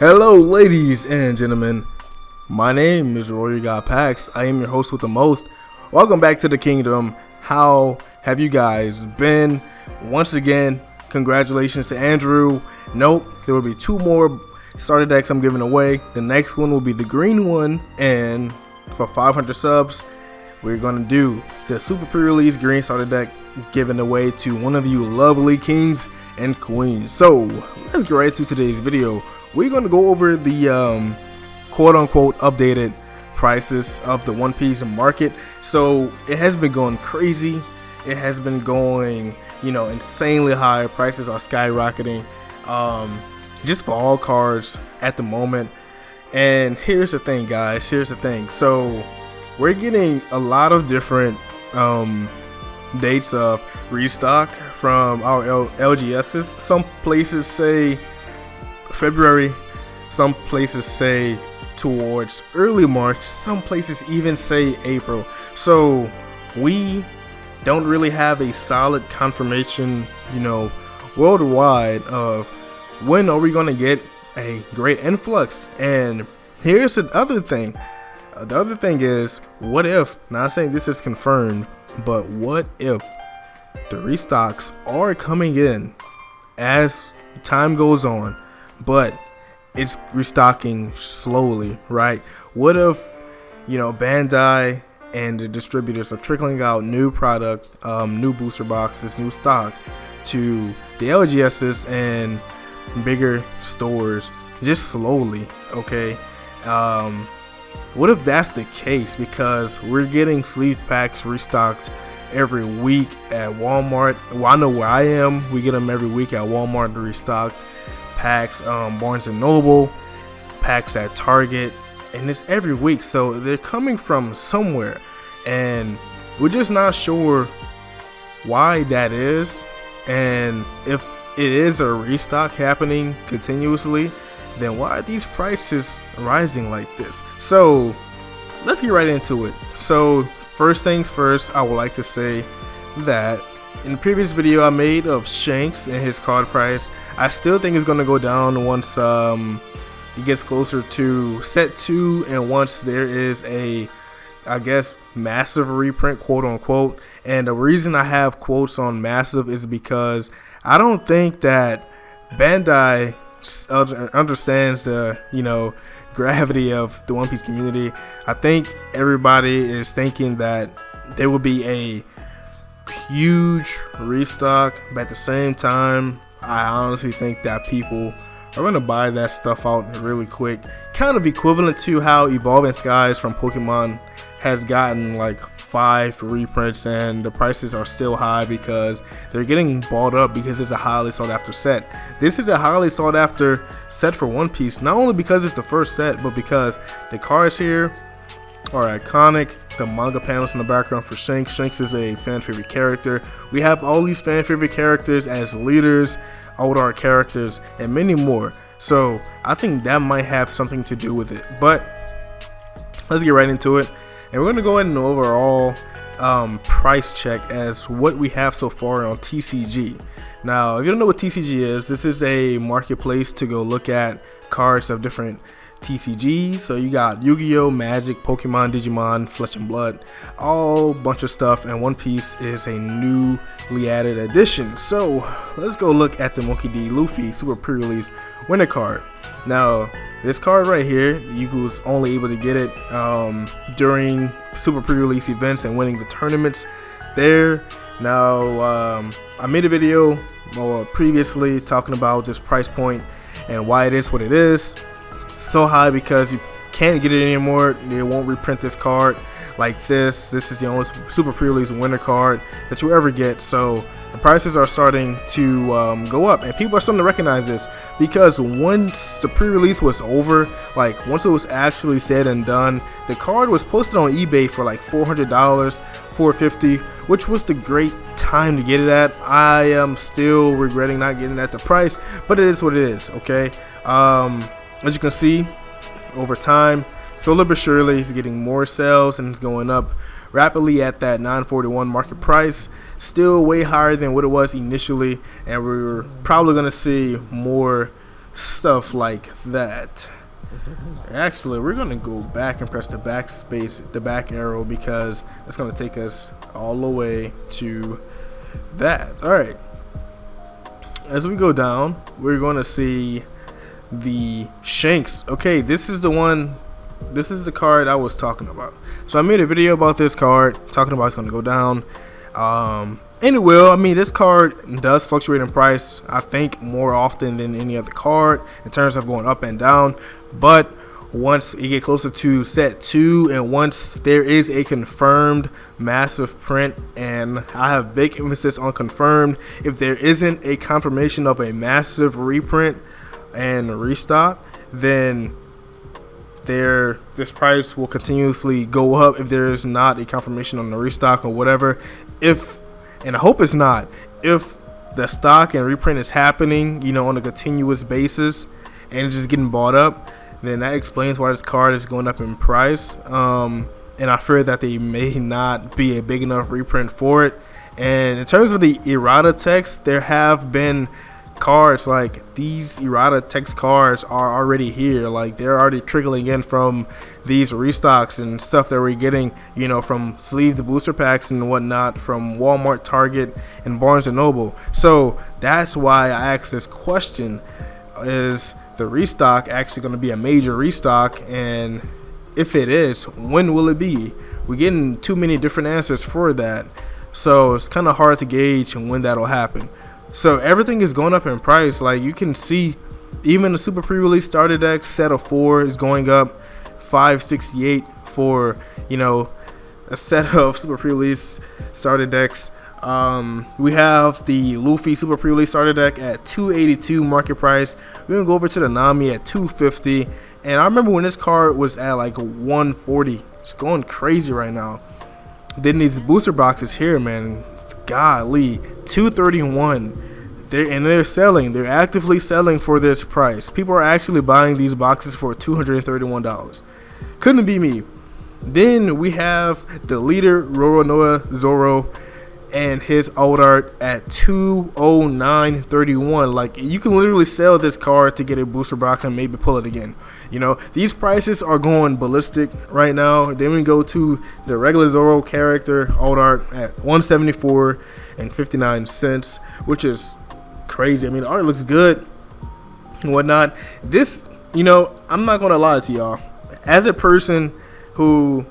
Hello, ladies and gentlemen. My name is RoyalGotPacks. I am your host with the most. Welcome back to the kingdom. How have you guys been? Once again, congratulations to Andrew. Nope, there will be two more starter decks I'm giving away. The next one will be the green one, and for 500 subs, we're going to do the super pre-release green starter deck given away to one of you lovely kings and queens. So let's get right into today's video. We're going to go over the quote-unquote updated prices of the One Piece market. So it has been going crazy. It has been going, insanely high. Prices are skyrocketing just for all cards at the moment. And here's the thing, guys. Here's the thing. So we're getting a lot of different dates of restock from our LGSs. Some places say February, some places say towards early March, some places even say April. So we don't really have a solid confirmation, worldwide of when are we going to get a great influx. And here's the other thing. The other thing is, what if, not saying this is confirmed, but what if the restocks are coming in as time goes on, but it's restocking slowly, right? What if, Bandai and the distributors are trickling out new product, new booster boxes, new stock to the LGSs and bigger stores just slowly, okay? What if that's the case? Because we're getting sleeve packs restocked every week at Walmart. Well, I know where I am. We get them every week at Walmart restocked. Packs, Barnes & Noble, packs at Target, and it's every week. So they're coming from somewhere, and we're just not sure why that is. And if it is a restock happening continuously, then why are these prices rising like this? So let's get right into it. So first things first, I would like to say that in the previous video I made of Shanks and his card price, I still think it's going to go down once it gets closer to set 2, and once there is a, massive reprint, quote unquote. And the reason I have quotes on massive is because I don't think that Bandai understands the gravity of the One Piece community. I think everybody is thinking that there will be a huge restock, but at the same time I honestly think that people are going to buy that stuff out really quick, kind of equivalent to how Evolving Skies from Pokemon has gotten like 5 reprints, and the prices are still high because they're getting bought up because it's a highly sought after set. This is a highly sought after set for One Piece, not only because it's the first set, but because the cards here are iconic. The manga panels in the background for Shanks. Shanks is a fan favorite character. We have all these fan favorite characters as leaders, old art characters, and many more. So I think that might have something to do with it. But let's get right into it. And we're going to go ahead and overall price check as what we have so far on TCG. Now, if you don't know what TCG is, this is a marketplace to go look at cards of different TCGs. So you got Yu-Gi-Oh, Magic, Pokemon, Digimon, Flesh and Blood, all bunch of stuff, and One Piece is a newly added addition. So let's go look at the Monkey D. Luffy Super Pre-Release Winter card. Now this card right here, you was only able to get it during Super Pre-Release events and winning the tournaments there. Now I made a video previously talking about this price point and why it is what it is. So high because you can't get it anymore. They won't reprint this card like this. This is the only Super Pre-Release winter card that you ever get. So the prices are starting to go up, and people are starting to recognize this because once the pre-release was over, like once it was actually said and done, the card was posted on eBay for like $400, $450, which was the great time to get it at. I am still regretting not getting it at the price, but it is what it is. Okay. As you can see, over time, slowly but surely, he's getting more sales and it's going up rapidly at that 941 market price. Still way higher than what it was initially, and we're probably going to see more stuff like that. Actually, we're gonna go back and press the back arrow, because it's gonna take us all the way to that. All right. As we go down, we're gonna see the Shanks. Okay, this is the one. This is the card I was talking about. So I made a video about this card, talking about it's gonna go down. And it will. I mean, this card does fluctuate in price, I think, more often than any other card in terms of going up and down. But once you get closer to set 2, and once there is a confirmed massive print, and I have big emphasis on confirmed, if there isn't a confirmation of a massive reprint and restock, then this price will continuously go up if there is not a confirmation on the restock or whatever. And I hope it's not. If the stock and reprint is happening, on a continuous basis, and it's just getting bought up, then that explains why this card is going up in price. And I fear that they may not be a big enough reprint for it. And in terms of the errata text, there have been cards like these errata text cards are already here. Like, they're already trickling in from these restocks and stuff that we're getting, from sleeved booster packs and whatnot from Walmart, Target, and Barnes and Noble. So that's why I asked this question: is the restock actually going to be a major restock? And if it is, when will it be? We're getting too many different answers for that, so it's kind of hard to gauge when that'll happen. So everything is going up in price. Like, you can see, even the super pre-release starter deck set of 4 is going up $568 for a set of super pre-release starter decks. We have the Luffy super pre-release starter deck at $282 market price. We're gonna go over to the Nami at $250, and I remember when this card was at like $140. It's going crazy right now. Then these booster boxes here, man, golly, $231. They're selling. They're actively selling for this price. People are actually buying these boxes for $231. Couldn't be me. Then we have the leader Roronoa Zoro and his old art at $209.31. Like, you can literally sell this card to get a booster box and maybe pull it again. These prices are going ballistic right now. Then we go to the regular Zoro character old art at $174.59, which is crazy. I mean, the art looks good and whatnot. This, I'm not gonna lie to y'all, as a person who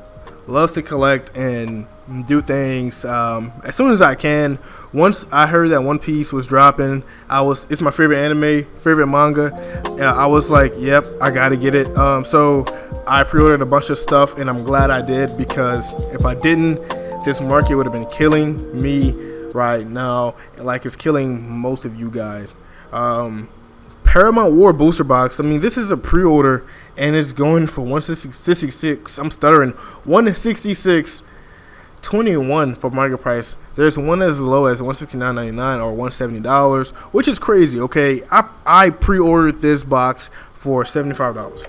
loves to collect and do things as soon as I can. Once I heard that One Piece was dropping, it's my favorite anime, favorite manga. I was like, yep, I gotta get it. So I pre-ordered a bunch of stuff, and I'm glad I did, because if I didn't, this market would have been killing me right now, like it's killing most of you guys. Paramount War booster box. I mean, this is a pre-order, and it's going for $166. I'm stuttering. $166.21 for market price. There's one as low as $169.99 or $170, which is crazy. Okay, I pre-ordered this box for $75.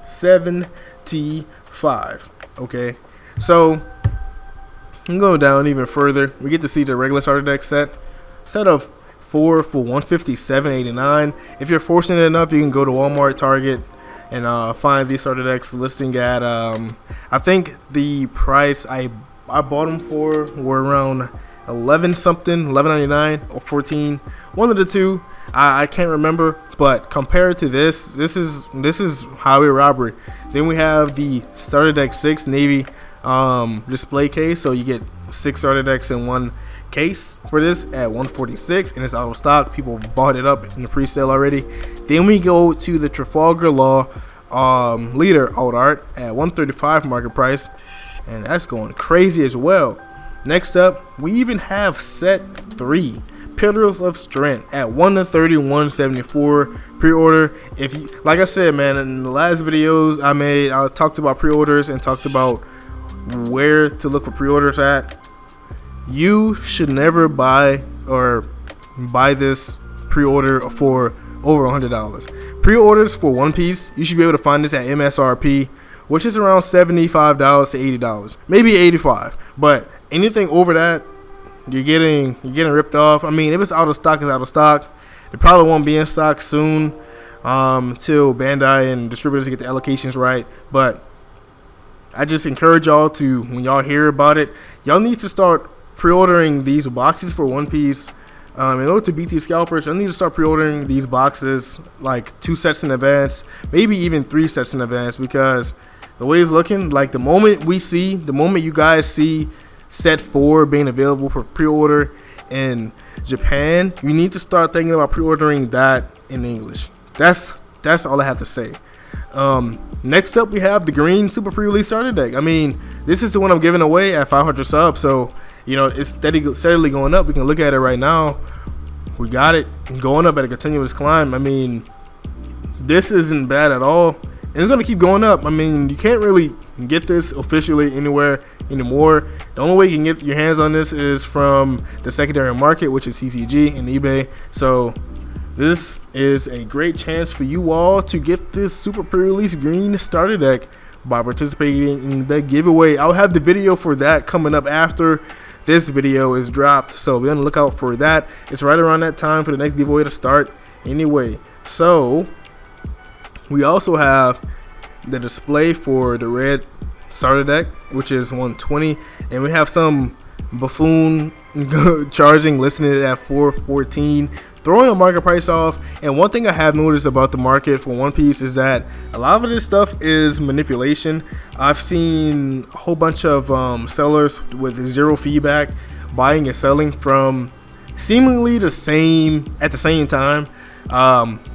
$75. Okay, so I'm going down even further. We get to see the regular starter deck set of 4 for $157.89. If you're fortunate enough, you can go to Walmart, Target, and find these starter decks listing at I think the price I bought them for were around 11 something, $11.99 or 14, one of the two. I can't remember, but compared to this is highway robbery. Then we have the starter deck 6 Navy display case, so you get 6 starter decks in one case for this at $146, and it's out of stock. People bought it up in the pre-sale already. Then we go to the Trafalgar Law leader old art at $135 market price, and that's going crazy as well. Next up, we even have set 3 Pillars of Strength at $131.74 pre-order. If you, like I said, man, in the last videos I made, I talked about pre-orders and talked about where to look for pre-orders at. You should never buy this pre-order for over $100. Pre-orders for One Piece, you should be able to find this at MSRP, which is around $75 to $80, maybe $85. But anything over that, you're getting ripped off. I mean, if it's out of stock, it's out of stock. It probably won't be in stock soon till Bandai and distributors get the allocations right. But I just encourage y'all to, when y'all hear about it, y'all need to start pre-ordering these boxes for One Piece. In order to beat these scalpers, y'all need to start pre-ordering these boxes like 2 sets in advance, maybe even 3 sets in advance, because the way it's looking, like the moment you guys see set 4 being available for pre-order in Japan, you need to start thinking about pre-ordering that in English. That's all I have to say. Next up, we have the green super pre-release starter deck. I mean, this is the one I'm giving away at 500 subs, so you know it's steadily going up. We can look at it right now. We got it going up at a continuous climb. I mean, this isn't bad at all. And it's gonna keep going up. I mean, you can't really get this officially anywhere anymore. The only way you can get your hands on this is from the secondary market, which is TCG and eBay. So this is a great chance for you all to get this super pre-release green starter deck by participating in the giveaway. I'll have the video for that coming up after this video is dropped, so be on the lookout for that. It's right around that time for the next giveaway to start anyway. So we also have the display for the red starter deck, which is 120, and we have some buffoon charging listed at 414, throwing a market price off. And one thing I have noticed about the market for One Piece is that a lot of this stuff is manipulation. I've seen a whole bunch of sellers with zero feedback buying and selling from seemingly at the same time.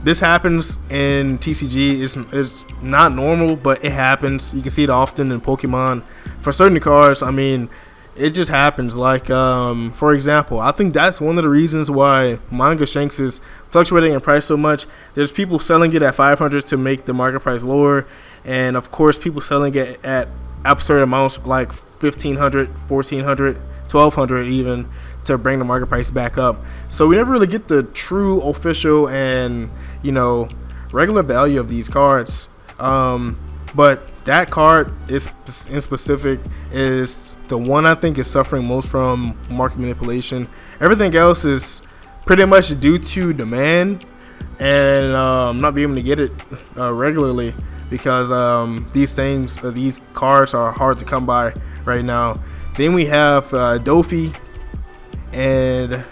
This happens in TCG. It's not normal, but it happens. You can see it often in Pokemon for certain cards. I mean, it just happens. Like, for example, I think that's one of the reasons why Manga Shanks is fluctuating in price so much. There's people selling it at 500 to make the market price lower, and of course people selling it at absurd amounts like 1500, 1400, 1200 even, to bring the market price back up. So we never really get the true official and, you know, regular value of these cards. But that card is in specific is the one I think is suffering most from market manipulation. Everything else is pretty much due to demand and not being able to get it regularly, because these cards are hard to come by right now. Then we have Dofi, and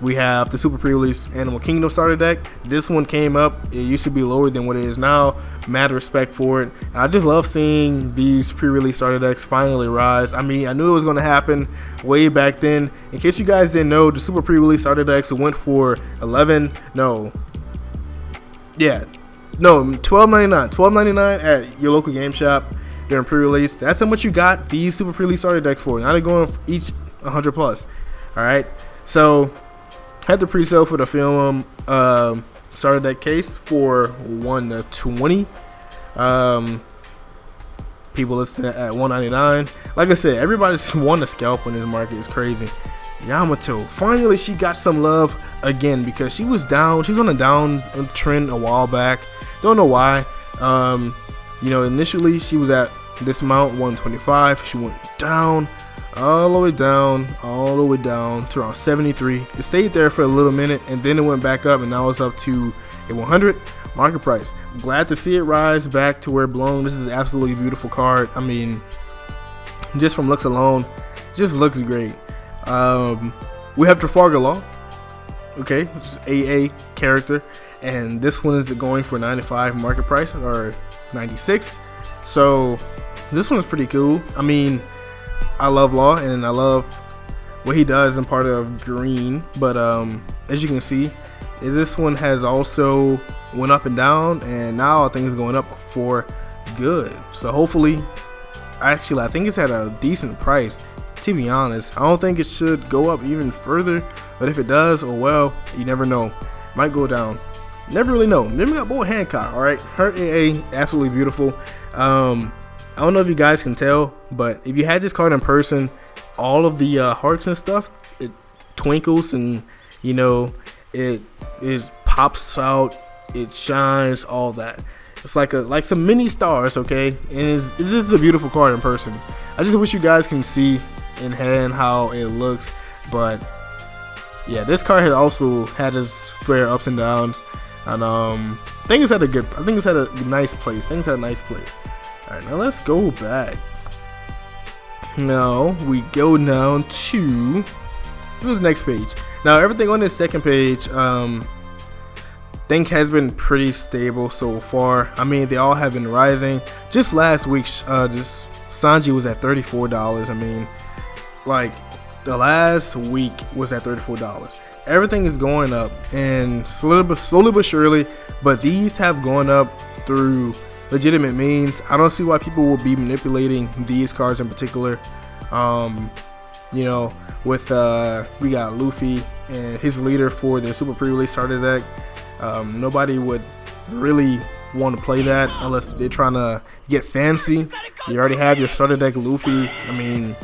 we have the super pre-release Animal Kingdom starter deck. This one came up. It used to be lower than what it is now. Mad respect for it. And I just love seeing these pre-release starter decks finally rise. I mean, I knew it was going to happen way back then. In case you guys didn't know, the super pre-release starter decks went for $12.99 at your local game shop during pre-release. That's how much you got these super pre-release starter decks for. Now they're going for each 100 plus. All right, so had the pre-sale for the film starter deck case for 120. People listed at 199. Like I said, everybody's won a scalp in this market. It's crazy. Yamato, finally she got some love again, because she was down. She was on a down trend a while back. Don't know why. You know, initially she was at this amount, 125. She went down, all the way down to around 73. It stayed there for a little minute, and then it went back up, and now it's up to a 100 market price. I'm glad to see it rise back to where it belongs. This is an absolutely beautiful card. I mean, just from looks alone, it just looks great. We have Trafalgar Law, okay, which is AA character, and this one is going for 95 market price, or 96. So this one is pretty cool. I mean, I love Law and I love what he does in part of green, but as you can see, this one has also went up and down, and now I think it's going up for good. So hopefully, actually I think it's at a decent price, to be honest. I don't think it should go up even further, but if it does, oh well, you never know, might go down. Never really know. Then we got Boy Hancock. All right, her AA, absolutely beautiful. I don't know if you guys can tell, but if you had this card in person, all of the hearts and stuff, it twinkles, and you know, it pops out, it shines, all that. It's like some mini stars, okay? And it's just a beautiful card in person. I just wish you guys can see in hand how it looks, but yeah, this card has also had its fair ups and downs, and I think it's had a nice place. Things had a nice place. All right, now let's go back. Now we go down to the next page. Now everything on this second page, think has been pretty stable so far. I mean, they all have been rising. Just last week, just Sanji was at $34. I mean, like the last week was at $34. Everything is going up, and slowly but surely. But these have gone up through legitimate means. I don't see why people will be manipulating these cards in particular. You know, with we got Luffy and his leader for their super pre-release starter deck. Nobody would really want to play that unless they're trying to get fancy. You already have your starter deck Luffy. I mean,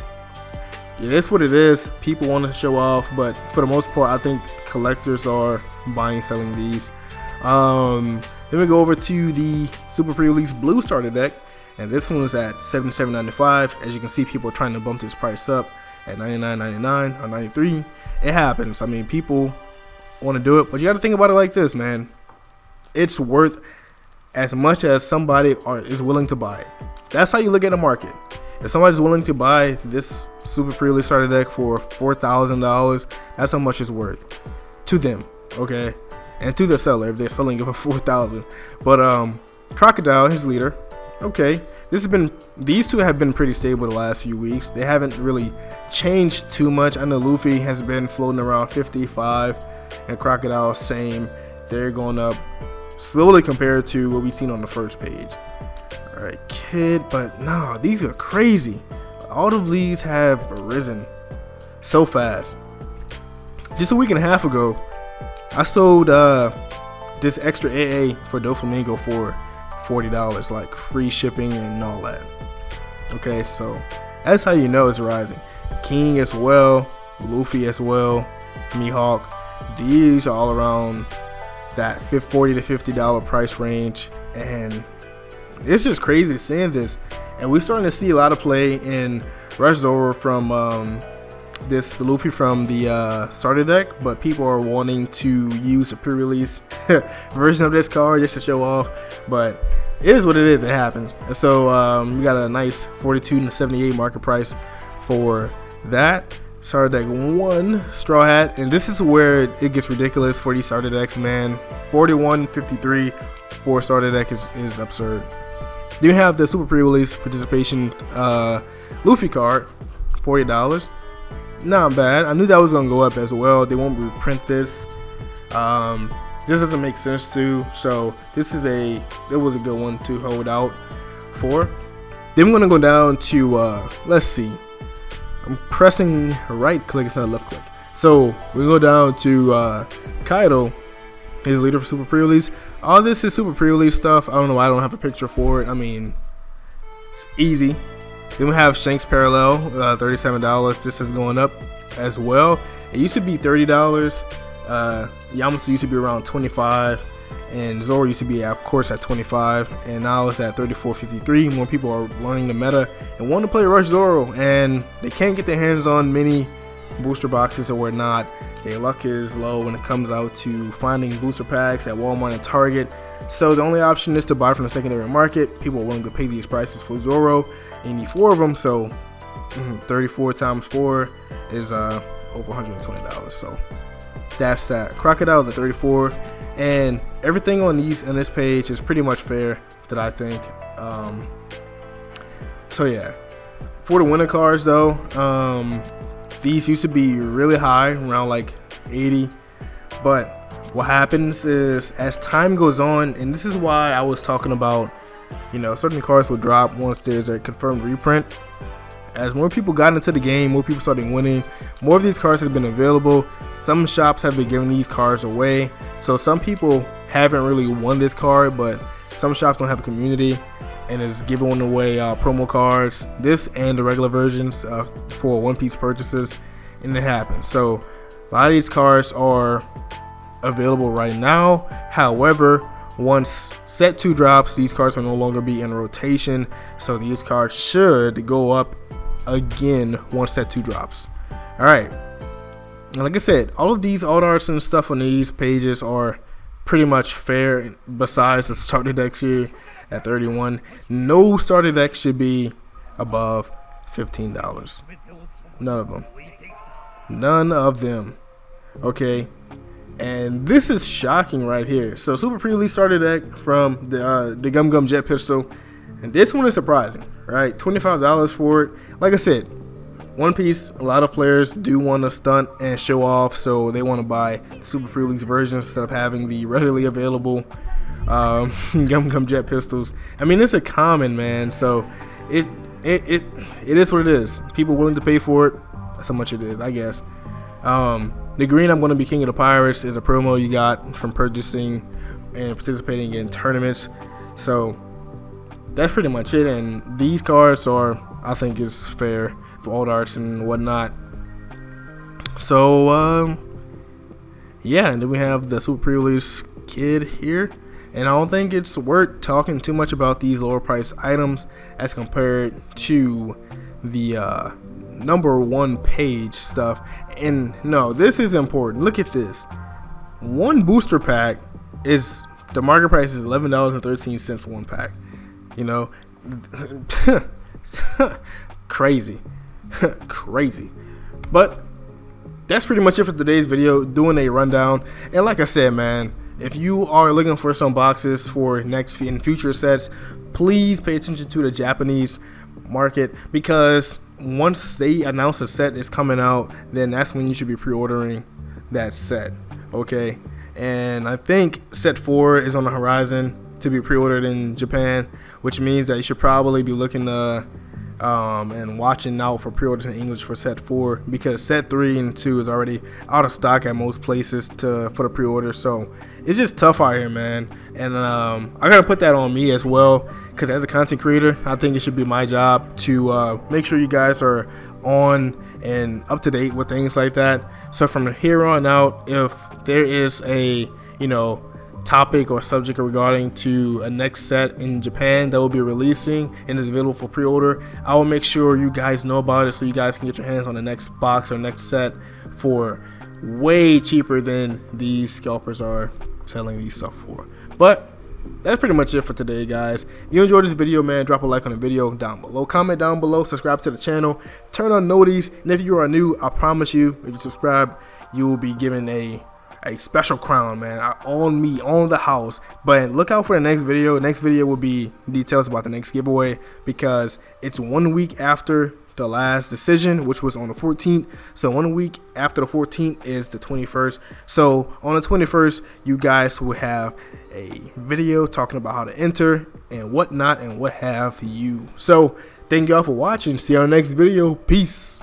it is what it is. People want to show off, but for the most part, I think collectors are buying, selling these. Then we go over to the super pre-release blue starter deck, and this one is at $77.95. As you can see, people are trying to bump this price up at $99.99 or $93. It happens. I mean, people want to do it, but you got to think about it like this, man. It's worth as much as somebody is willing to buy it. That's how you look at the market. If somebody's willing to buy this super pre-release starter deck for $4,000, that's how much it's worth to them, okay? And to the seller if they're selling it for $4,000. But Crocodile, his leader, okay. These two have been pretty stable the last few weeks. They haven't really changed too much. I know Luffy has been floating around 55, and Crocodile same. They're going up slowly compared to what we've seen on the first page. All right, Kid, but no, these are crazy. All of these have risen so fast. Just a week and a half ago, I sold this extra AA for Doflamingo for $40, like free shipping and all that. Okay, so that's how you know it's rising. King as well, Luffy as well, Mihawk. These are all around that $40 to $50 price range, and it's just crazy seeing this. And we're starting to see a lot of play in Rush Zoro from this Luffy from the starter deck, but people are wanting to use a pre-release version of this card just to show off. But it is what it is. It happens. And so we got a nice $42.78 market price for that starter deck. One Straw Hat, and this is where it gets ridiculous for these starter decks, man. $41.53 for a starter deck is absurd. Then you have the super pre-release participation Luffy card, $40. Not bad. I knew that was gonna go up as well. They won't reprint this. This doesn't make sense too. So this is it was a good one to hold out for. Then we're gonna go down to let's see. I'm pressing right click, it's not a left click. So we go down to Kaido, his leader for super pre-release. All this is super pre-release stuff. I don't know why I don't have a picture for it. I mean, it's easy. Then we have Shanks Parallel, $37. This is going up as well. It used to be $30. Yamato used to be around $25, and Zoro used to be, of course, at $25, and now it's at $34.53. More people are learning the meta and want to play Rush Zoro, and they can't get their hands on many booster boxes or whatnot. Their luck is low when it comes out to finding booster packs at Walmart and Target. So the only option is to buy from the secondary market. People are willing to pay these prices for Zoro. You need 4 of them, so 34 times 4 is over $120. So that's that. Crocodile, the 34, and everything on this page is pretty much fair that I think. So yeah, for the winter cards though, these used to be really high, around like 80, but what happens is as time goes on, and this is why I was talking about, you know, certain cards will drop once there's a confirmed reprint. As more people got into the game, more people started winning, more of these cards have been available. Some shops have been giving these cards away, so some people haven't really won this card, but some shops don't have a community and is giving away promo cards, this and the regular versions for One Piece purchases, and it happens. So a lot of these cards are available right now. However, once set 2 drops, these cards will no longer be in rotation, so these cards should go up again once set 2 drops. All right, And like I said, all of these alt arts and stuff on these pages are pretty much fair, besides the starter decks here at 31. No starter deck should be above $15. None of them. None of them. Okay. And this is shocking right here. So super pre-release starter deck from the Gum Gum Jet Pistol. And this one is surprising, right? $25 for it. Like I said, One Piece, a lot of players do want to stunt and show off, so they want to buy super pre-release versions instead of having the readily available Gum Gum Jet Pistols. I mean, it's a common, man, so it is what it is. People willing to pay for it. That's how much it is, I guess. The green I'm going to be King of the Pirates is a promo you got from purchasing and participating in tournaments. So that's pretty much it. And these cards are, I think, is fair for alt arts and whatnot. So yeah, and then we have the super pre-release kid here. And I don't think it's worth talking too much about these lower price items as compared to the number one page stuff. And no, this is important. Look at this. One booster pack is, the market price is $11.13 for one pack. You know, crazy. Crazy. But that's pretty much it for today's video, doing a rundown. And like I said, man, if you are looking for some boxes for next and future sets, please pay attention to the Japanese market, because once they announce a set is coming out, then that's when you should be pre-ordering that set. Okay, and I think set 4 is on the horizon to be pre-ordered in Japan, which means that you should probably be looking and watching out for pre-orders in English for set 4, because set 3 and 2 is already out of stock at most places for the pre-order. So it's just tough out here, man. And I gotta put that on me as well, because as a content creator, I think it should be my job to make sure you guys are on and up to date with things like that. So from here on out, if there is a topic or subject regarding to a next set in Japan that will be releasing and is available for pre-order, I will make sure you guys know about it, so you guys can get your hands on the next box or next set for way cheaper than these scalpers are selling these stuff for. But that's pretty much it for today, guys. If you enjoyed this video, man, drop a like on the video down below, comment down below, subscribe to the channel, turn on noties, and if you are new, I promise you, if you subscribe, you will be given a special crown, man, on me, on the house. But look out for the next video. Next video will be details about the next giveaway, because it's 1 week after the last decision, which was on the 14th. So 1 week after the 14th is the 21st. So on the 21st, you guys will have a video talking about how to enter and whatnot and what have you. So thank y'all for watching. See you on the next video. Peace.